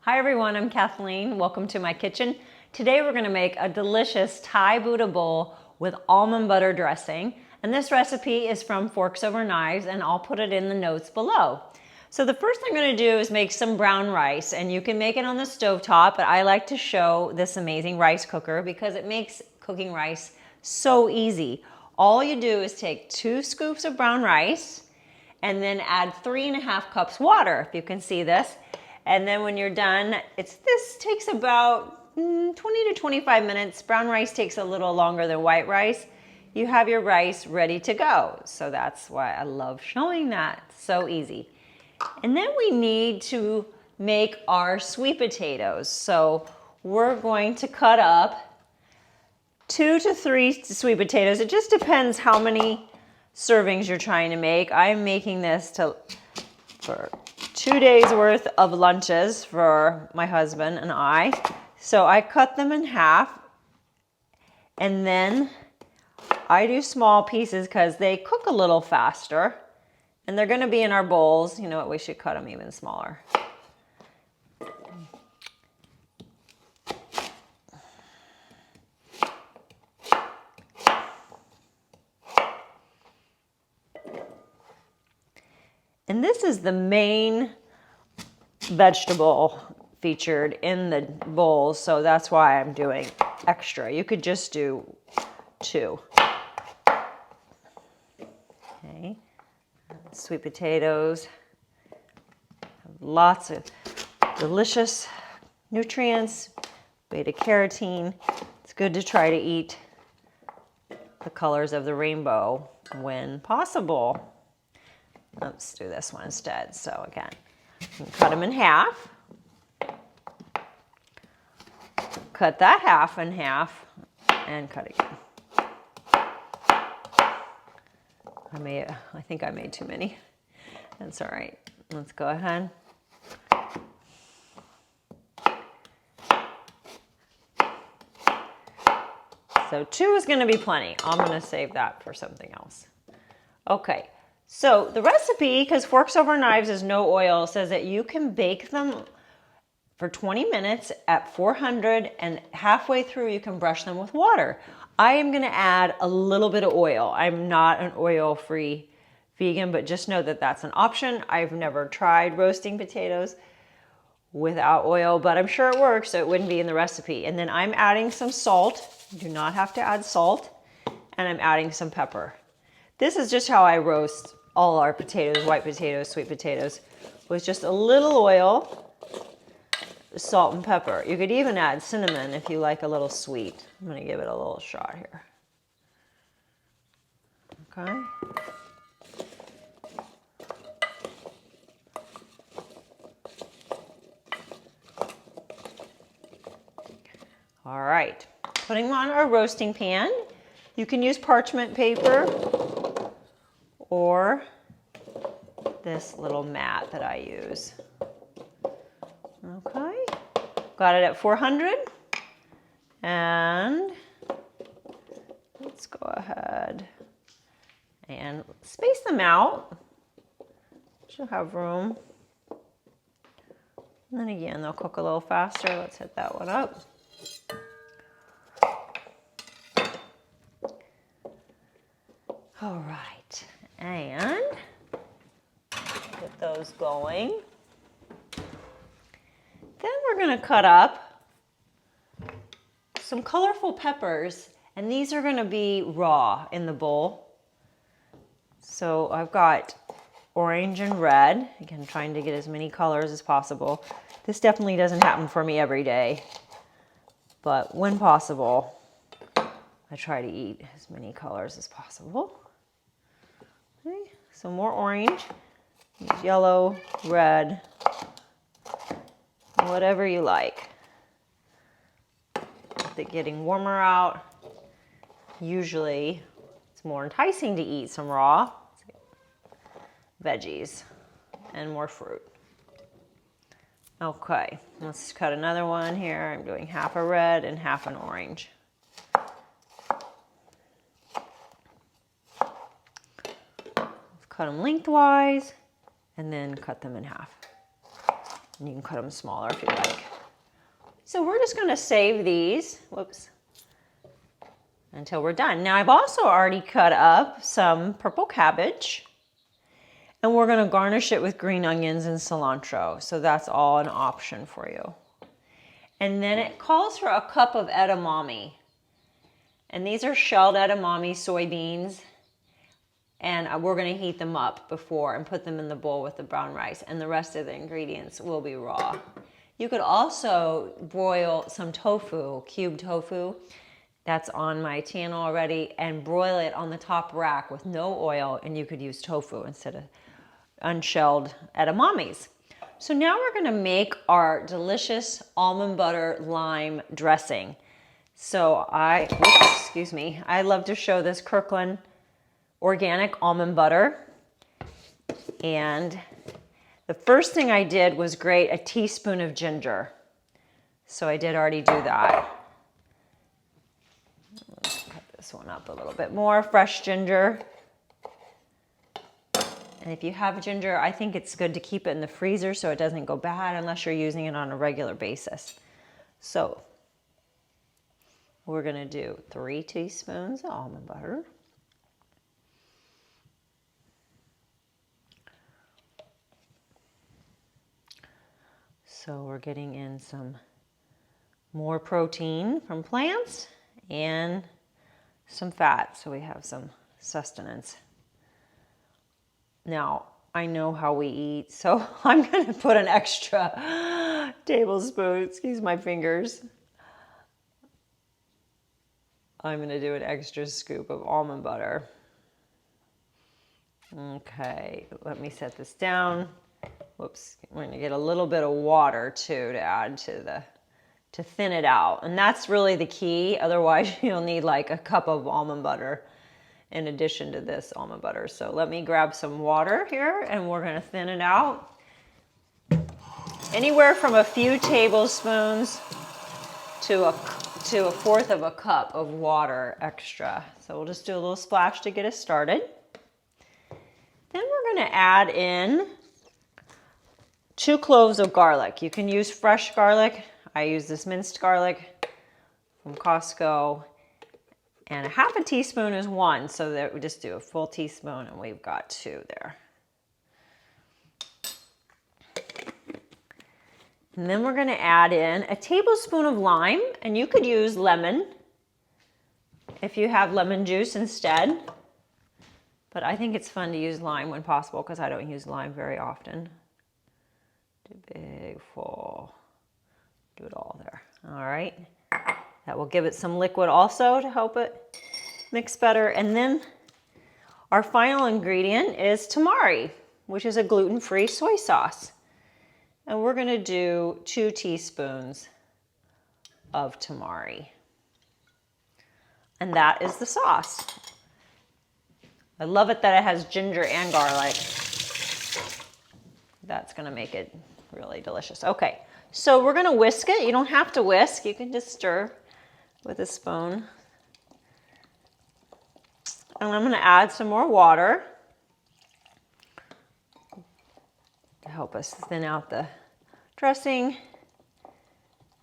Hi everyone, I'm Kathleen. Welcome to my kitchen. Today we're going to make a delicious Thai Buddha bowl with almond butter dressing. And this recipe is from Forks Over Knives, and I'll put it in the notes below. So the first thing I'm going to do is make some brown rice, and you can make it on the stovetop, but I like to show this amazing rice cooker because it makes cooking rice so easy. All you do is take 2 scoops of brown rice and then add 3.5 cups water, if you can see this. And then when you're done, this takes about 20 to 25 minutes. Brown rice takes a little longer than white rice. You have your rice ready to go. So that's why I love showing that. So easy. And then we need to make our sweet potatoes. So we're going to cut up 2 to 3 sweet potatoes. It just depends how many servings you're trying to make. I'm making this for 2 days worth of lunches for my husband and I. So I cut them in half, and then I do small pieces because they cook a little faster, and they're going to be in our bowls. You know what, we should cut them even smaller. And this is the main vegetable featured in the bowl, so that's why I'm doing extra. You could just do 2. Okay, sweet potatoes have lots of delicious nutrients, beta carotene. It's good to try to eat the colors of the rainbow when possible. Let's do this one instead. So again, you can cut them in half. Cut that half in half and cut again. I think I made too many. That's all right. Let's go ahead. So 2 is going to be plenty. I'm going to save that for something else. Okay. So the recipe, because Forks Over Knives is no oil, says that you can bake them for 20 minutes at 400, and halfway through you can brush them with water. I am going to add a little bit of oil. I'm not an oil-free vegan, but just know that that's an option. I've never tried roasting potatoes without oil, but I'm sure it works, so it wouldn't be in the recipe. And then I'm adding some salt. You do not have to add salt. And I'm adding some pepper. This is just how I roast all our potatoes, white potatoes, sweet potatoes, with just a little oil, salt and pepper. You could even add cinnamon if you like a little sweet. I'm going to give it a little shot here. Okay. All right. Putting them on our roasting pan. You can use parchment paper or this little mat that I use. Okay, got it at 400, and let's go ahead and space them out. She'll have room. And then again, they'll cook a little faster. Let's hit that one up. All right, and get those going. Then we're going to cut up some colorful peppers, and these are going to be raw in the bowl. So I've got orange and red, again trying to get as many colors as possible. This definitely doesn't happen for me every day, but when possible, I try to eat as many colors as possible. Okay, some more orange, yellow, red, whatever you like. With it getting warmer out, usually it's more enticing to eat some raw veggies and more fruit. Okay, let's cut another one here. I'm doing half a red and half an orange. Cut them lengthwise and then cut them in half. And you can cut them smaller if you like. So we're just gonna save these, whoops, until we're done. Now I've also already cut up some purple cabbage, and we're gonna garnish it with green onions and cilantro. So that's all an option for you. And then it calls for a cup of edamame. And these are shelled edamame soybeans. And we're gonna heat them up before and put them in the bowl with the brown rice. And the rest of the ingredients will be raw. You could also broil some tofu, cubed tofu. That's on my channel already, and broil it on the top rack with no oil, and you could use tofu instead of unshelled edamames. So now we're gonna make our delicious almond butter lime dressing. So I love to show this Kirkland organic almond butter. And the first thing I did was grate a teaspoon of ginger. So I did already do that. Let's cut this one up a little bit more, fresh ginger. And if you have ginger, I think it's good to keep it in the freezer so it doesn't go bad unless you're using it on a regular basis. So we're gonna do 3 teaspoons of almond butter. So we're getting in some more protein from plants and some fat, so we have some sustenance. Now, I know how we eat, so I'm gonna put an extra tablespoon, excuse my fingers. I'm gonna do an extra scoop of almond butter. Okay, let me set this down. Whoops, we're gonna get a little bit of water too to add to thin it out. And that's really the key. Otherwise you'll need like a cup of almond butter in addition to this almond butter. So let me grab some water here and we're gonna thin it out. Anywhere from a few tablespoons to a 1/4 of a cup of water extra. So we'll just do a little splash to get us started. Then we're gonna add in 2 cloves of garlic. You can use fresh garlic. I use this minced garlic from Costco. And 1/2 teaspoon is 1, so that we just do a full teaspoon and we've got 2 there. And then we're gonna add in a tablespoon of lime, and you could use lemon if you have lemon juice instead. But I think it's fun to use lime when possible because I don't use lime very often. Big, full, do it all there. All right, that will give it some liquid also to help it mix better. And then our final ingredient is tamari, which is a gluten-free soy sauce. And we're gonna do 2 teaspoons of tamari. And that is the sauce. I love it that it has ginger and garlic. That's gonna make it really delicious. Okay, so we're gonna whisk it. You don't have to whisk, you can just stir with a spoon. And I'm gonna add some more water to help us thin out the dressing.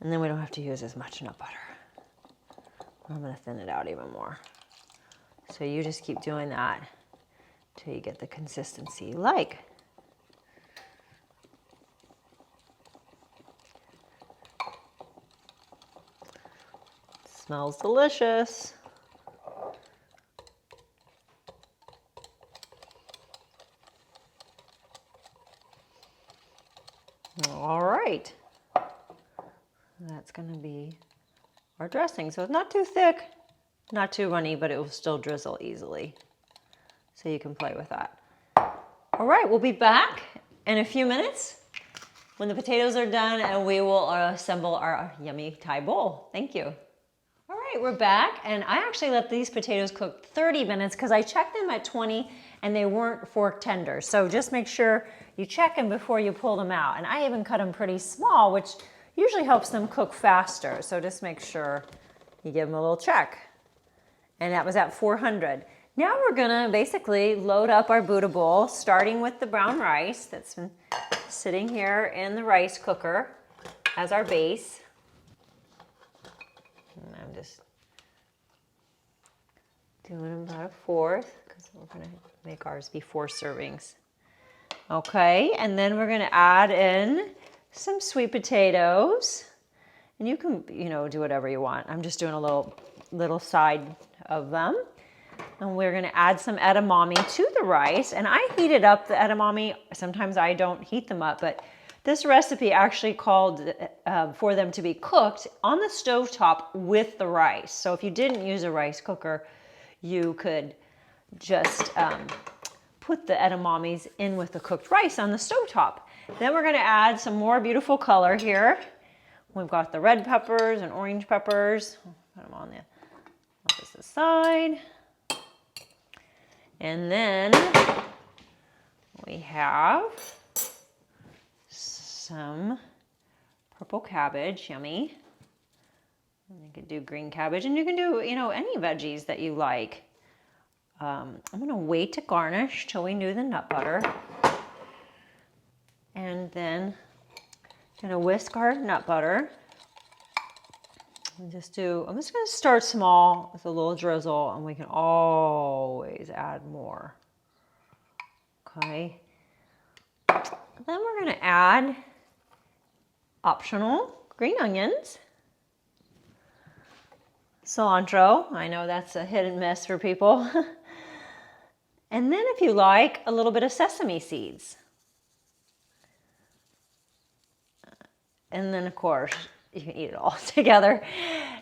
And then we don't have to use as much nut butter. I'm gonna thin it out even more. So you just keep doing that till you get the consistency you like. Smells delicious. All right. That's going to be our dressing. So it's not too thick, not too runny, but it will still drizzle easily. So you can play with that. All right, we'll be back in a few minutes when the potatoes are done and we will assemble our yummy Thai bowl. Thank you. All right, we're back, and I actually let these potatoes cook 30 minutes because I checked them at 20 and they weren't fork tender. So just make sure you check them before you pull them out. And I even cut them pretty small, which usually helps them cook faster. So just make sure you give them a little check. And that was at 400. Now we're gonna basically load up our Buddha bowl, starting with the brown rice that's been sitting here in the rice cooker as our base. And I'm just doing about a fourth because we're going to make ours be 4 servings. Okay, and then we're going to add in some sweet potatoes. And you can, do whatever you want. I'm just doing a little side of them. And we're going to add some edamame to the rice. And I heated up the edamame. Sometimes I don't heat them up, but this recipe actually called for them to be cooked on the stovetop with the rice. So if you didn't use a rice cooker, you could just put the edamames in with the cooked rice on the stovetop. Then we're going to add some more beautiful color here. We've got the red peppers and orange peppers. Put them on the opposite side. And then we have some purple cabbage, yummy. And you can do green cabbage, and you can do, any veggies that you like. I'm gonna wait to garnish till we do the nut butter. And then I'm gonna whisk our nut butter. And I'm just gonna start small with a little drizzle, and we can always add more. Okay. Then we're gonna add optional green onions, cilantro. I know that's a hit and miss for people. And then if you like, a little bit of sesame seeds. And then of course, you can eat it all together.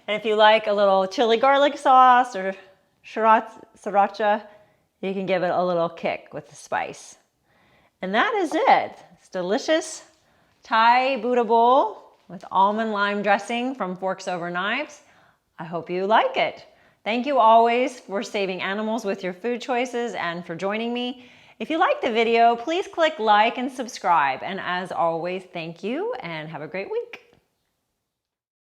And if you like a little chili garlic sauce or sriracha, you can give it a little kick with the spice. And that is it. It's delicious Thai Buddha bowl with almond lime dressing from Forks Over Knives. I hope you like it. Thank you always for saving animals with your food choices and for joining me. If you liked the video, please click like and subscribe. And as always, thank you and have a great week.